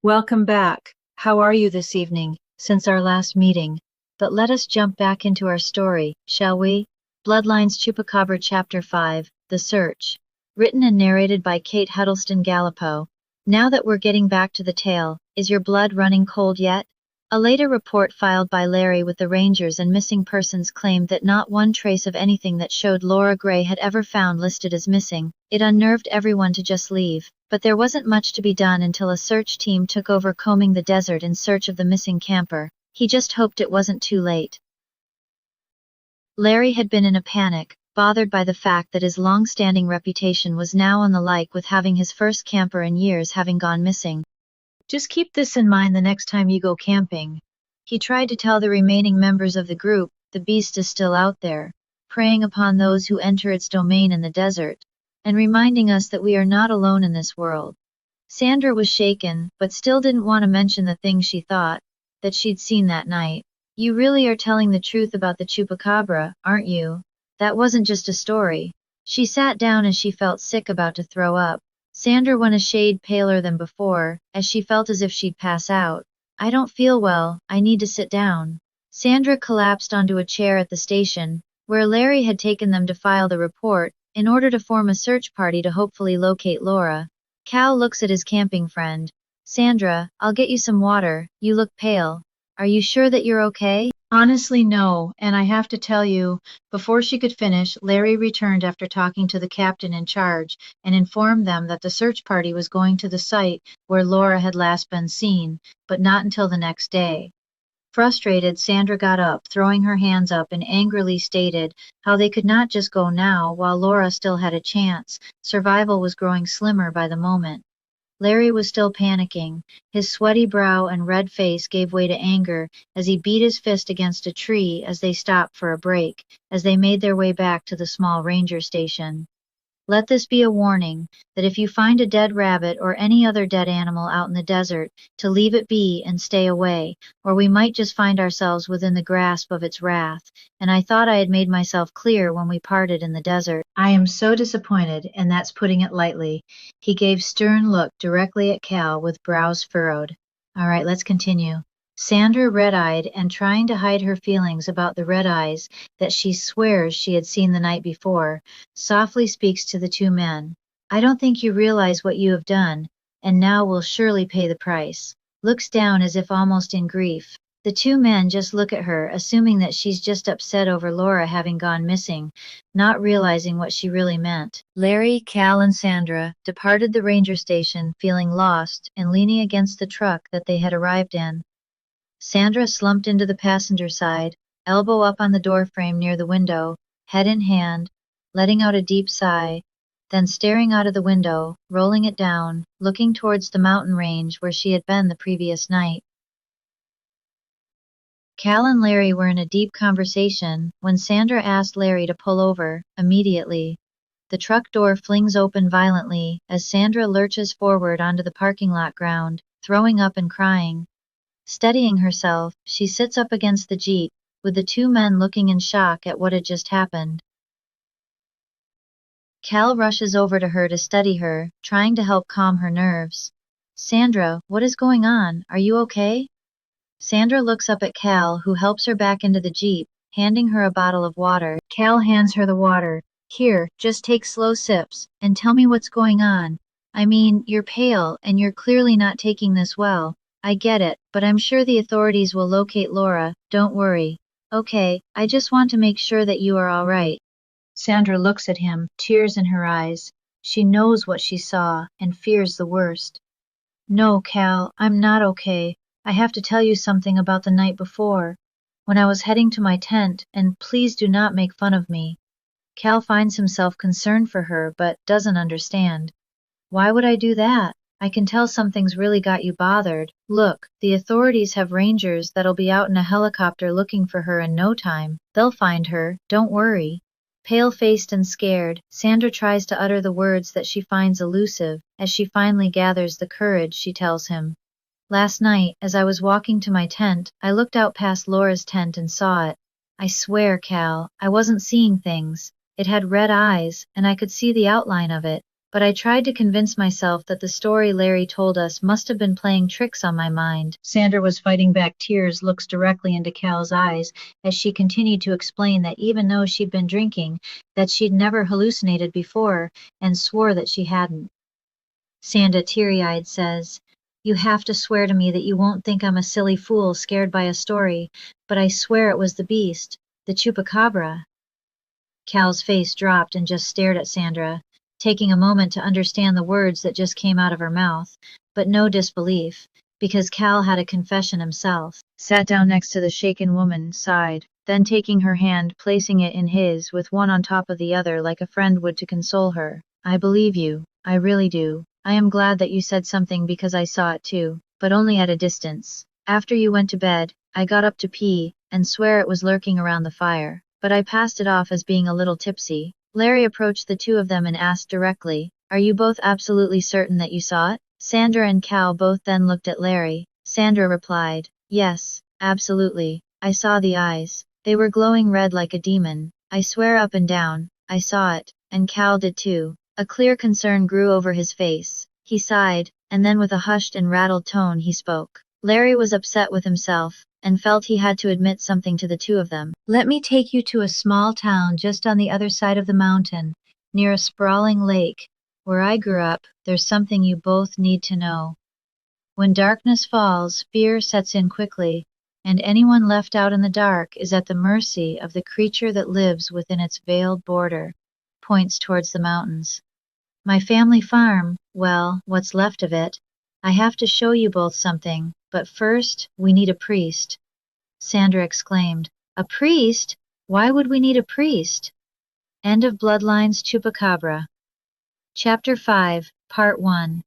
Welcome back. How are you this evening, since our last meeting? But let us jump back into our story, shall we? Bloodlines Chupacabra Chapter 5, The Search. Written and narrated by Kate Huddleston Gallipo. Now that we're getting back to the tale, is your blood running cold yet? A later report filed by Larry with the Rangers and Missing Persons claimed that not one trace of anything that showed Laura Gray had ever found listed as missing. It unnerved everyone to just leave, but there wasn't much to be done until a search team took over combing the desert in search of the missing camper. He just hoped it wasn't too late. Larry had been in a panic, bothered by the fact that his long-standing reputation was now on the like with having his first camper in years having gone missing. Just keep this in mind the next time you go camping. He tried to tell the remaining members of the group, the beast is still out there, preying upon those who enter its domain in the desert, and reminding us that we are not alone in this world. Sandra was shaken, but still didn't want to mention the things she thought that she'd seen that night. You really are telling the truth about the Chupacabra, aren't you? That wasn't just a story. She sat down as she felt sick, about to throw up. Sandra went a shade paler than before, as she felt as if she'd pass out. I don't feel well, I need to sit down. Sandra collapsed onto a chair at the station, where Larry had taken them to file the report, in order to form a search party to hopefully locate Laura. Cal looks at his camping friend. Sandra, I'll get you some water, you look pale. Are you sure that you're okay? Honestly, no, and I have to tell you, before she could finish, Larry returned after talking to the captain in charge and informed them that the search party was going to the site where Laura had last been seen, but not until the next day. Frustrated, Sandra got up, throwing her hands up, and angrily stated how they could not just go now while Laura still had a chance. Survival was growing slimmer by the moment. Larry was still panicking. His sweaty brow and red face gave way to anger as he beat his fist against a tree as they stopped for a break, as they made their way back to the small ranger station. Let this be a warning, that if you find a dead rabbit or any other dead animal out in the desert, to leave it be and stay away, or we might just find ourselves within the grasp of its wrath, and I thought I had made myself clear when we parted in the desert. I am so disappointed, and that's putting it lightly. He gave stern look directly at Cal with brows furrowed. All right, let's continue. Sandra, red-eyed and trying to hide her feelings about the red eyes that she swears she had seen the night before, softly speaks to the two men. I don't think you realize what you have done, and now will surely pay the price. Looks down as if almost in grief. The two men just look at her, assuming that she's just upset over Laura having gone missing, not realizing what she really meant. Larry, Cal, and Sandra departed the ranger station feeling lost and leaning against the truck that they had arrived in. Sandra slumped into the passenger side, elbow up on the doorframe near the window, head in hand, letting out a deep sigh, then staring out of the window, rolling it down, looking towards the mountain range where she had been the previous night. Cal and Larry were in a deep conversation when Sandra asked Larry to pull over, immediately. The truck door flings open violently as Sandra lurches forward onto the parking lot ground, throwing up and crying. Steadying herself, she sits up against the Jeep, with the two men looking in shock at what had just happened. Cal rushes over to her to steady her, trying to help calm her nerves. Sandra, what is going on? Are you okay? Sandra looks up at Cal, who helps her back into the Jeep, handing her a bottle of water. Cal hands her the water. Here, just take slow sips, and tell me what's going on. I mean, you're pale, and you're clearly not taking this well. I get it, but I'm sure the authorities will locate Laura, don't worry. Okay, I just want to make sure that you are all right. Sandra looks at him, tears in her eyes. She knows what she saw, and fears the worst. No, Cal, I'm not okay. I have to tell you something about the night before. When I was heading to my tent, and please do not make fun of me. Cal finds himself concerned for her, but doesn't understand. Why would I do that? I can tell something's really got you bothered. Look, the authorities have rangers that'll be out in a helicopter looking for her in no time. They'll find her, don't worry. Pale-faced and scared, Sandra tries to utter the words that she finds elusive, as she finally gathers the courage. She tells him. Last night, as I was walking to my tent, I looked out past Laura's tent and saw it. I swear, Cal, I wasn't seeing things. It had red eyes, and I could see the outline of it, but I tried to convince myself that the story Larry told us must have been playing tricks on my mind. Sandra was fighting back tears, looks directly into Cal's eyes as she continued to explain that even though she'd been drinking, that she'd never hallucinated before and swore that she hadn't. Sandra, teary-eyed, says, "You have to swear to me that you won't think I'm a silly fool scared by a story, but I swear it was the beast, the Chupacabra." Cal's face dropped and just stared at Sandra, taking a moment to understand the words that just came out of her mouth, but no disbelief, because Cal had a confession himself. Sat down next to the shaken woman, sighed, then taking her hand, placing it in his with one on top of the other like a friend would to console her. "I believe you, I really do. I am glad that you said something because I saw it too, but only at a distance. After you went to bed, I got up to pee, and swear it was lurking around the fire, but I passed it off as being a little tipsy." Larry approached the two of them and asked directly, "Are you both absolutely certain that you saw it?" Sandra and Cal both then looked at Larry. Sandra replied, "Yes, absolutely. I saw the eyes. They were glowing red like a demon. I swear up and down, I saw it." And Cal did too. A clear concern grew over his face. He sighed, and then with a hushed and rattled tone he spoke. Larry was upset with himself, and felt he had to admit something to the two of them. "Let me take you to a small town just on the other side of the mountain, near a sprawling lake. Where I grew up, there's something you both need to know. When darkness falls, fear sets in quickly, and anyone left out in the dark is at the mercy of the creature that lives within its veiled border." Points towards the mountains. "My family farm, well, what's left of it. I have to show you both something, but first, we need a priest." Sandra exclaimed, "A priest? Why would we need a priest?" End of Bloodlines Chupacabra. Chapter 5, Part 1.